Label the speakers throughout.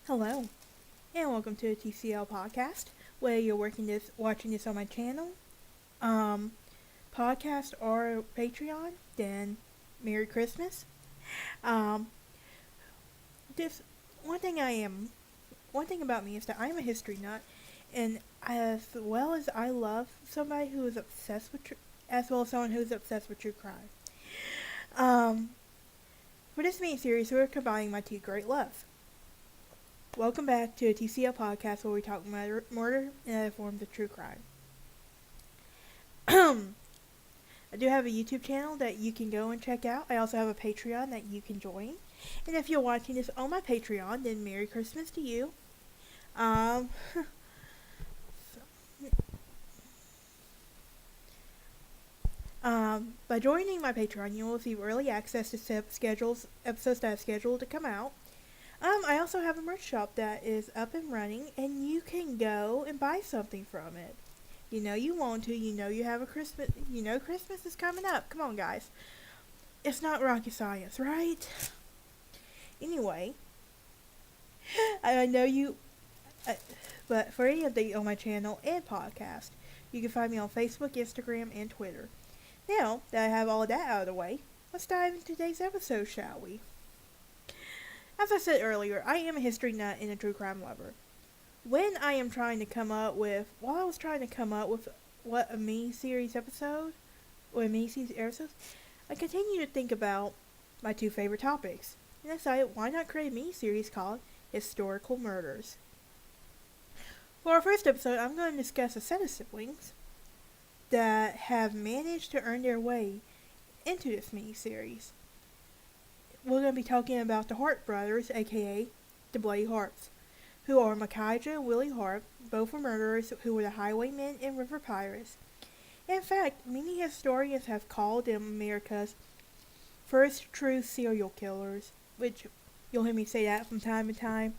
Speaker 1: Hello, and welcome to the TCL podcast, where you're watching this on my channel, um, podcast or Patreon. Then, Merry Christmas. Um, this one thing about me is that I am a history nut, and as well as I love somebody who is obsessed with, as well as someone who is obsessed with true crime. For this mini series, we're combining my two great loves. Welcome back to a TCL podcast where we talk murder and other forms of true crime. I do have a YouTube channel that you can go and check out. I also have a Patreon that you can join. And if you're watching this on my Patreon, then Merry Christmas to you. By joining my Patreon, you will receive early access to episodes that are scheduled to come out. I also have a merch shop that is up and running, and you can go and buy something from it. You know you want to, you know you have Christmas is coming up. Come on, guys. It's not rocket science, right? Anyway, I know you, but for any update on my channel and podcast, you can find me on Facebook, Instagram, and Twitter. Now that I have all of that out of the way, let's dive into today's episode, shall we? As I said earlier, I am a history nut and a true crime lover. While I was trying to come up with what a mini-series episode, I continued to think about my two favorite topics, and I decided why not create a mini-series called Historical Murders. For our first episode, I'm going to discuss a set of siblings that have managed to earn their way into this mini-series. We're going to be talking about the Harpe Brothers, aka the Bloody Harpes, who are Micajah and Wiley Harpe, both were murderers who were the highwaymen and river pirates. In fact, many historians have called them America's first true serial killers, which you'll hear me say that from time to time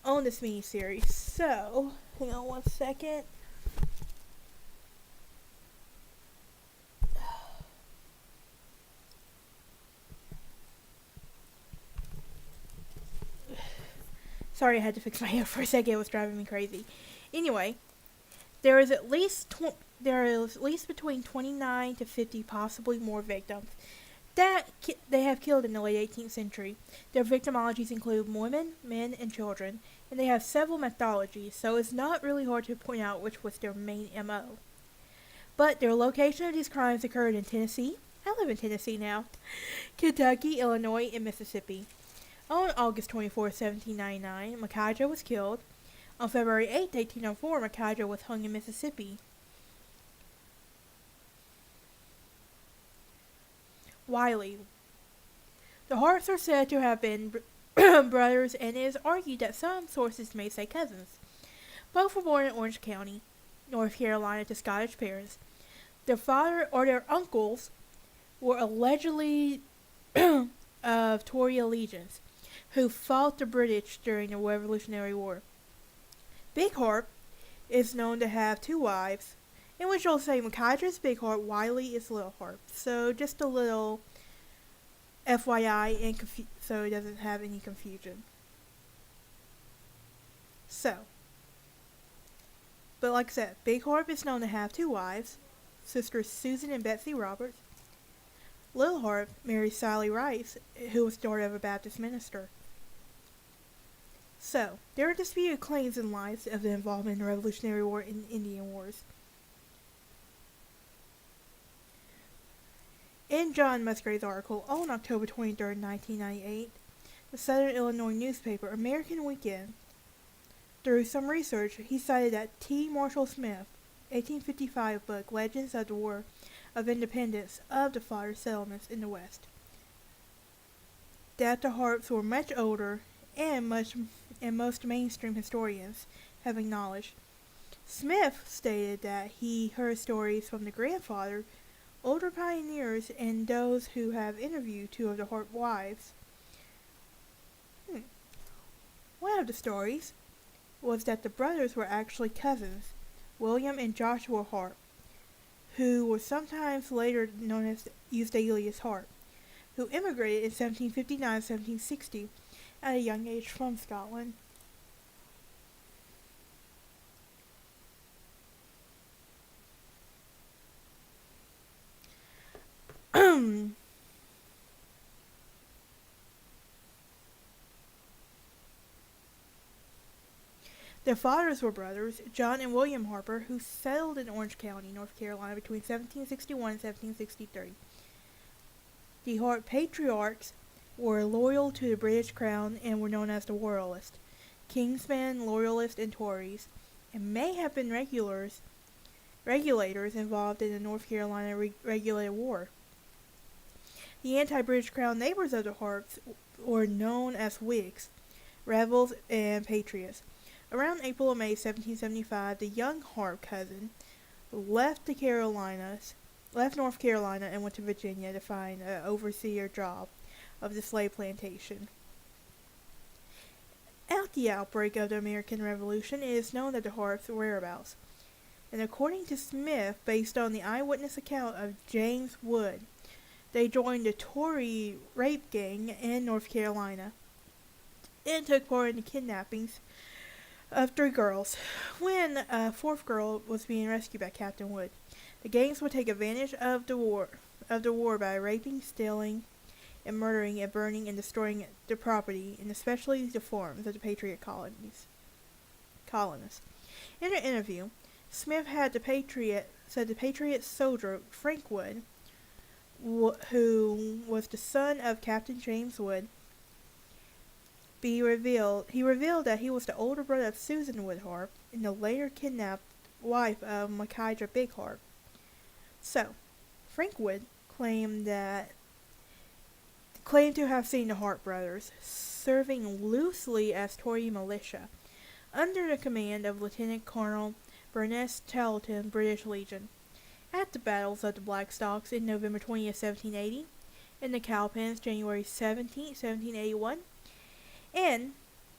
Speaker 1: on this mini-series. So, hang on one second. Sorry, I had to fix my hair for a second. It was driving me crazy. Anyway, there is at least between 29 to 50, possibly more victims that they have killed in the late 18th century. Their victimologies include women, men, and children, and they have several methodologies, so it's not really hard to point out which was their main MO. But their location of these crimes occurred in Tennessee. I live in Tennessee now. Kentucky, Illinois, and Mississippi. On August 24, 1799, Micajah was killed. On February 8, 1804, Micajah was hung in Mississippi. Wiley. The Harpes are said to have been brothers, and it is argued that some sources may say cousins. Both were born in Orange County, North Carolina, to Scottish parents. Their father or their uncles were allegedly of Tory allegiance, who fought the British during the Revolutionary War. Big Harpe is known to have two wives, in which I'll say Micajah is Big Harpe, Wiley is Little Harpe. So just a little FYI, and so it doesn't have any confusion. But like I said, Big Harpe is known to have two wives, sisters Susan and Betsey Roberts. Little Harpe married Sally Rice, who was daughter of a Baptist minister. So, there are disputed claims and lies of the involvement in the Revolutionary War and Indian Wars. In John Musgrave's article on October 23, 1998, the Southern Illinois newspaper American Weekend, through some research, he cited that T. Marshall Smith, 1855 book Legends of the War of Independence of the Florida Settlements in the West, that the Harpes were much older and most mainstream historians have acknowledged. Smith stated that he heard stories from the grandfather, older pioneers, and those who have interviewed two of the Harpe wives. One of the stories was that the brothers were actually cousins, William and Joshua Harpe, who were sometimes later known as used alias Harpe, who immigrated in 1759-1760 at a young age from Scotland. Their fathers were brothers, John and William Harpe, who settled in Orange County, North Carolina between 1761 and 1763. The Harpe patriarchs were loyal to the British Crown and were known as the Royalists, Kingsmen, Loyalists, and Tories, and may have been regulators involved in the North Carolina Regulated War. The anti-British Crown neighbors of the Harpes were known as Whigs, rebels, and patriots. Around April or May 1775, the young Harpe cousin left North Carolina and went to Virginia to find an overseer job of the slave plantation. At the outbreak of the American Revolution, it is known that the Harpes' whereabouts, and according to Smith, based on the eyewitness account of James Wood, they joined the Tory rape gang in North Carolina and took part in the kidnappings of 3 girls, when a 4th girl was being rescued by Captain Wood. The gangs would take advantage of the war by raping, stealing, and murdering and burning and destroying the property, and especially the farms of the Patriot colonists. In an interview, Smith said the Patriot soldier Frank Wood, who was the son of Captain James Wood, he revealed that he was the older brother of Susan Wood Harpe and the later kidnapped wife of Micajah Big Harpe. So, Frank Wood claimed to have seen the Harpe Brothers serving loosely as Tory militia under the command of Lieutenant Colonel Bernice Tarleton, British Legion, at the battles of the Blackstocks in November 20th, 1780, in the Cowpens, January 17th, 1781, and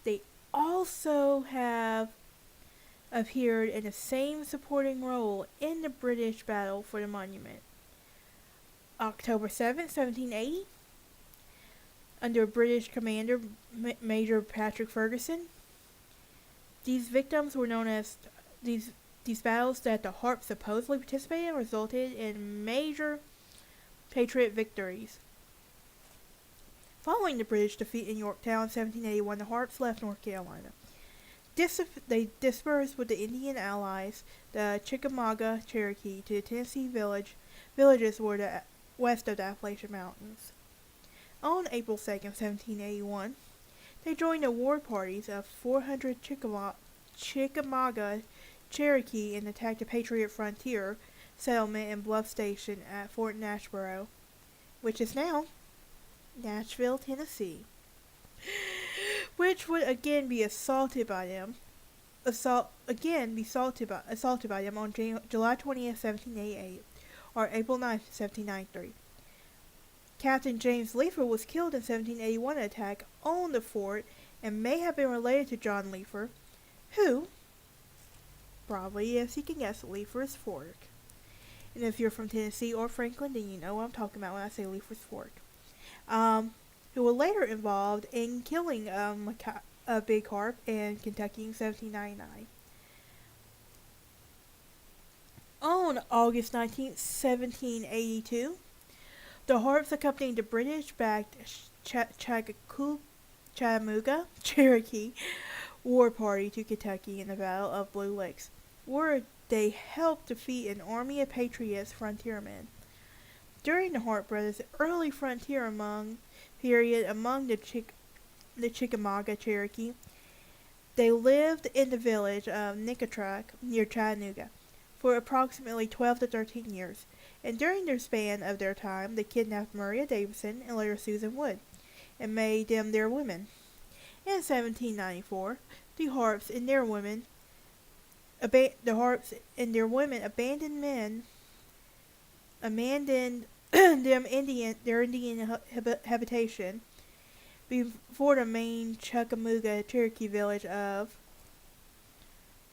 Speaker 1: they also have appeared in the same supporting role in the British battle for the monument. October 7th, 1780, under British commander Major Patrick Ferguson. These victims were known as these battles that the Harpes supposedly participated in resulted in major Patriot victories. Following the British defeat in Yorktown in 1781, the Harpes left North Carolina. They dispersed with the Indian allies, the Chickamauga Cherokee, to the Tennessee villages west of the Appalachian Mountains. On April 2nd, 1781, they joined the war parties of 400 Chickamauga Cherokee and attacked the Patriot frontier settlement and bluff station at Fort Nashboro, which is now Nashville, Tennessee, which would again be assaulted by them on July 20th, 1788, or April 9th, 1793. Captain James Leefer was killed in 1781 in an attack on the fort and may have been related to John Leefer, who, probably, as you can guess, Leefer's Fork. And if you're from Tennessee or Franklin, then you know what I'm talking about when I say Leefer's Fork. Who were later involved in killing Big Harpe in Kentucky in 1799. On August 19th, 1782, the Harpes accompanied the British-backed Chattanooga Cherokee war party to Kentucky in the Battle of Blue Licks, where they helped defeat an army of patriots frontiermen. During the Harpe Brothers' early frontier period among the Chickamauga Cherokee, they lived in the village of Micajah near Chattanooga for approximately 12 to 13 years, and during their span of their time, they kidnapped Maria Davidson and later Susan Wood, and made them their women. In 1794, the Harpes and their women abandoned their Indian habitation before the main Chickamauga Cherokee village of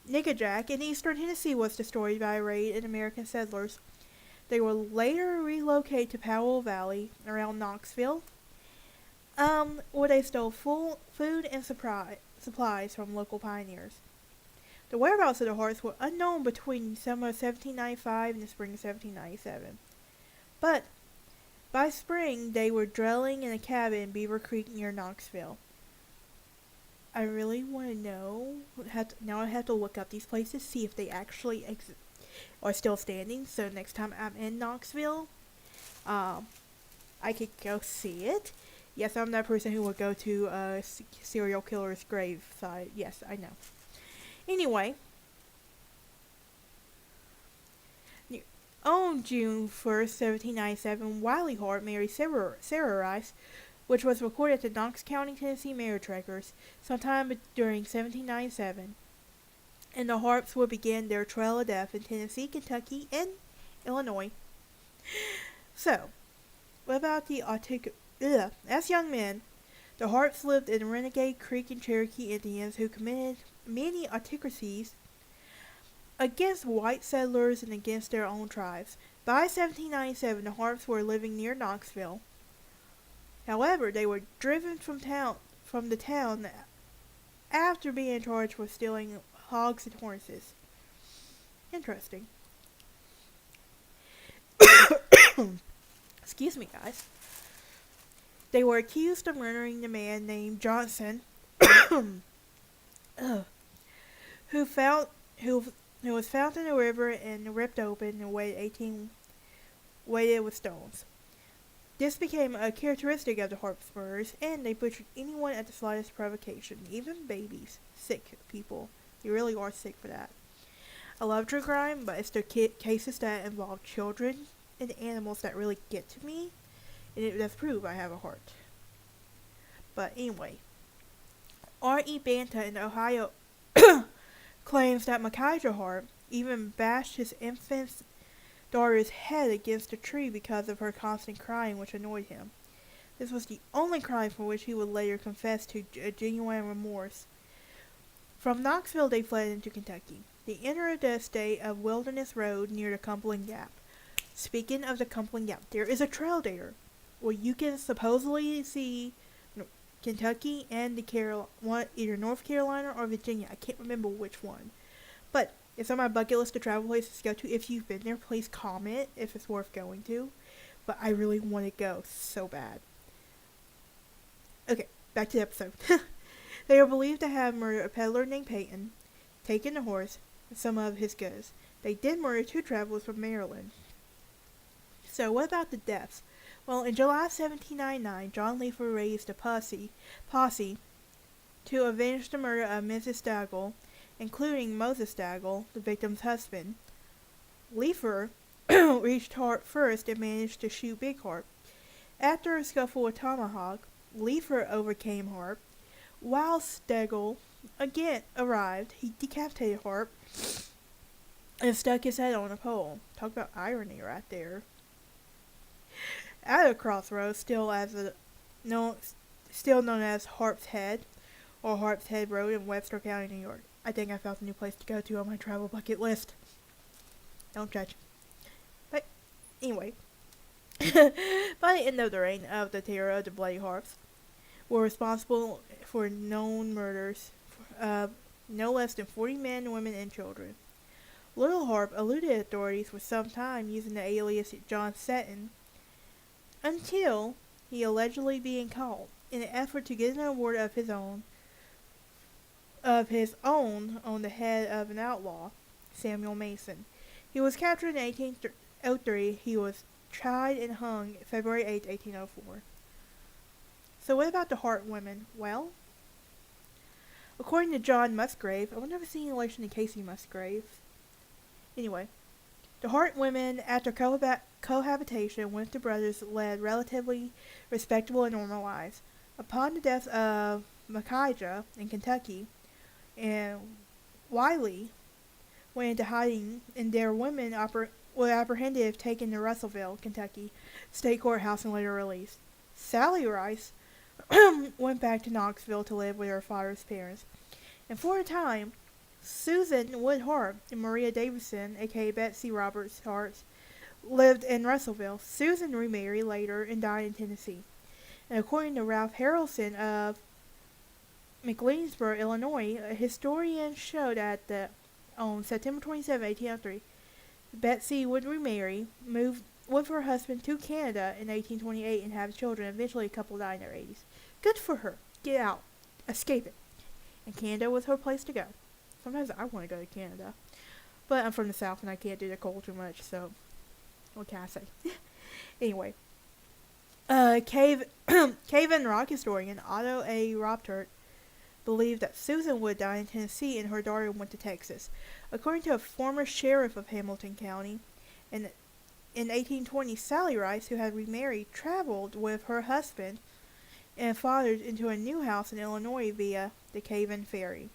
Speaker 1: Micajah in eastern Tennessee was destroyed by a raid of American settlers. They were later relocated to Powell Valley around Knoxville, where they stole food and supplies from local pioneers. The whereabouts of the Harpes were unknown between summer 1795 and the spring of 1797. But By spring, they were dwelling in a cabin in Beaver Creek near Knoxville. I really want to know. Now I have to look up these places, see if they actually are still standing. So next time I'm in Knoxville, I could go see it. Yes, I'm that person who would go to a serial killer's grave site. Yes, I know. Anyway, on June 1st, 1797, Wiley Harpe married Sarah Rice, which was recorded at the Knox County, Tennessee marriage records sometime during 1797. And the Harpes would begin their trail of death in Tennessee, Kentucky, and Illinois. So, what about the As young men, the Harpes lived in renegade Creek and Cherokee Indians who committed many autocracies against white settlers and against their own tribes. By 1797, the Harpes were living near Knoxville. However, they were driven from the town after being charged with stealing hogs and horses. Interesting. Excuse me, guys. They were accused of murdering the man named Johnson, who was found in a river and ripped open and weighted with stones. This became a characteristic of the Harpes murders, and they butchered anyone at the slightest provocation, even babies, sick people. They really are sick for that. I love true crime, but it's the cases that involve children and animals that really get to me, and it does prove I have a heart. But anyway, R.E. Banta in Ohio claims that Micajah Harpe even bashed his infant daughter's head against a tree because of her constant crying, which annoyed him. This was the only crime for which he would later confess to a genuine remorse. From Knoxville, they fled into Kentucky. They entered the state of Wilderness Road near the Cumberland Gap. Speaking of the Cumberland Gap, there is a trail there where you can supposedly see Kentucky and either North Carolina or Virginia. I can't remember which one. But it's on my bucket list of travel places to go to. If you've been there, please comment if it's worth going to. But I really want to go so bad. Okay, back to the episode. They are believed to have murdered a peddler named Peyton, taken the horse, and some of his goods. They did murder 2 travelers from Maryland. So what about the deaths? Well, in July 1799, John Leifer raised a posse to avenge the murder of Mrs. Staggle, including Moses Staggle, the victim's husband. Leifer reached Harpe first and managed to shoot Big Harpe. After a scuffle with Tomahawk, Leifer overcame Harpe. While Staggle again arrived, he decapitated Harpe and stuck his head on a pole. Talk about irony right there. At a crossroads, still known as Harpe's Head, or Harpe's Head Road in Webster County, New York. I think I found a new place to go to on my travel bucket list. Don't judge. But anyway, by the end of the reign of the terror of the Bloody Harpes, were responsible for known murders of no less than 40 men, women, and children. Little Harpe eluded authorities for some time using the alias John Seton, until he allegedly being caught in an effort to get an award of his own on the head of an outlaw, Samuel Mason. He was captured in 1803. He was tried and hung February 8, 1804. So what about the Harpe women? Well, according to John Musgrave, I wonder if it's any relation to Casey Musgrave. Anyway, the Harpe women, after cohabitation with the brothers, led relatively respectable and normal lives. Upon the death of Micajah in Kentucky, and Wiley went into hiding, and their women were apprehended, taken to Russellville, Kentucky, state courthouse, and later released. Sally Rice went back to Knoxville to live with her father's parents, and for a time, Susan Wood Harpe and Maria Davidson, aka Betsey Roberts Harpe, lived in Russellville. Susan remarried later and died in Tennessee. And according to Ralph Harrelson of McLeansburg, Illinois, a historian showed on September 27, 1803, Betsey would remarry, move with her husband to Canada in 1828 and have children. Eventually, a couple died in their 80s. Good for her. Get out. Escape it. And Canada was her place to go. Sometimes I want to go to Canada. But I'm from the South and I can't do the cold too much, so what can I say? Anyway. Cave and rock historian Otto A. Roptert believed that Susan would die in Tennessee and her daughter went to Texas. According to a former sheriff of Hamilton County, in 1820, Sally Rice, who had remarried, traveled with her husband and fathers into a new house in Illinois via the Cavan Ferry.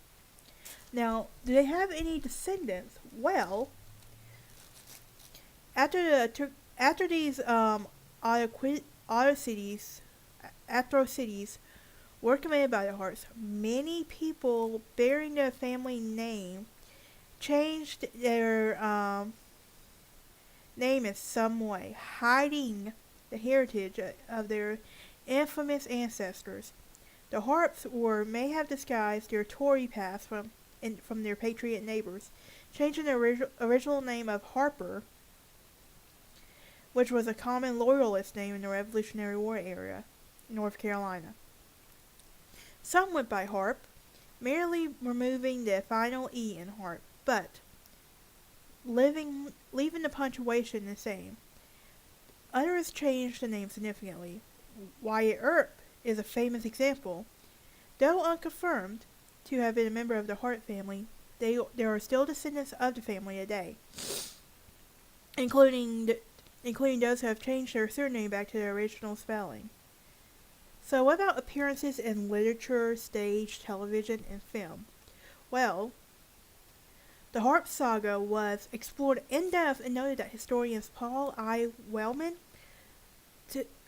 Speaker 1: Now, do they have any descendants? Well, after these atrocities were committed by the Harpes, many people bearing their family name changed their name in some way, hiding the heritage of their infamous ancestors. The Harpes may have disguised their Tory past from their patriot neighbors, changing their original name of Harper, which was a common loyalist name in the Revolutionary War era, North Carolina. Some went by Harpe, merely removing the final E in Harpe, but leaving the punctuation the same. Others changed the name significantly. Wyatt Earp is a famous example. Though unconfirmed to have been a member of the Hart family, there are still descendants of the family today, including those who have changed their surname back to their original spelling. So what about appearances in literature, stage, television, and film? Well, the Harpe saga was explored in depth and noted that historians Paul I. Wellman,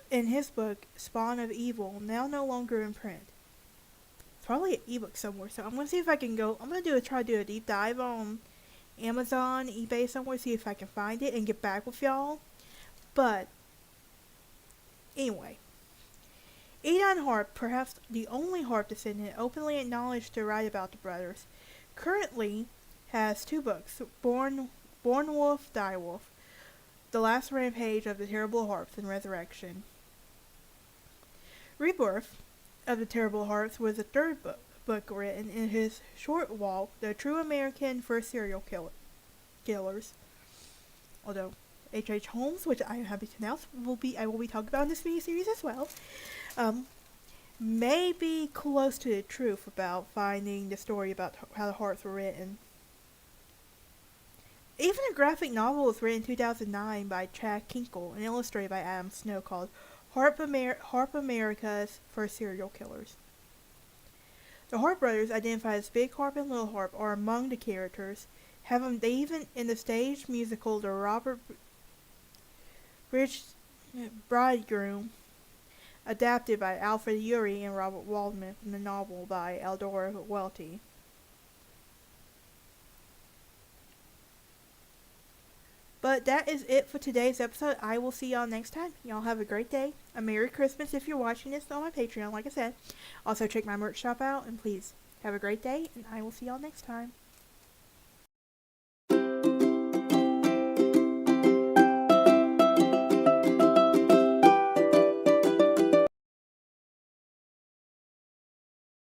Speaker 1: in his book Spawn of Evil, now no longer in print. It's probably an ebook somewhere, so I'm going to see if I can go, try to do a deep dive on Amazon, eBay somewhere, see if I can find it and get back with y'all. But, anyway. Edon Harpe, perhaps the only Harpe descendant openly acknowledged to write about the brothers, currently has 2 books, Born Wolf, Die Wolf, The Last Rampage of the Terrible Harpes, and Resurrection. Rebirth of the Terrible Harpes was the 3rd book written in his short walk, The True American First Serial Killers. Although H.H. Holmes, which I am happy to announce, I will be talking about in this miniseries as well, may be close to the truth about finding the story about how the Harpes were written. Even a graphic novel was written in 2009 by Chad Kinkle and illustrated by Adam Snow called Harpe America's First Serial Killers. The Harpe brothers, identified as Big Harpe and Little Harpe, are among the characters. They even in the stage musical The Robert Bridegroom, adapted by Alfred Urey and Robert Waldman from the novel by Eldora Welty. But that is it for today's episode. I will see y'all next time. Y'all have a great day. A Merry Christmas if you're watching this on my Patreon, like I said. Also check my merch shop out, and please have a great day, and I will see y'all next time.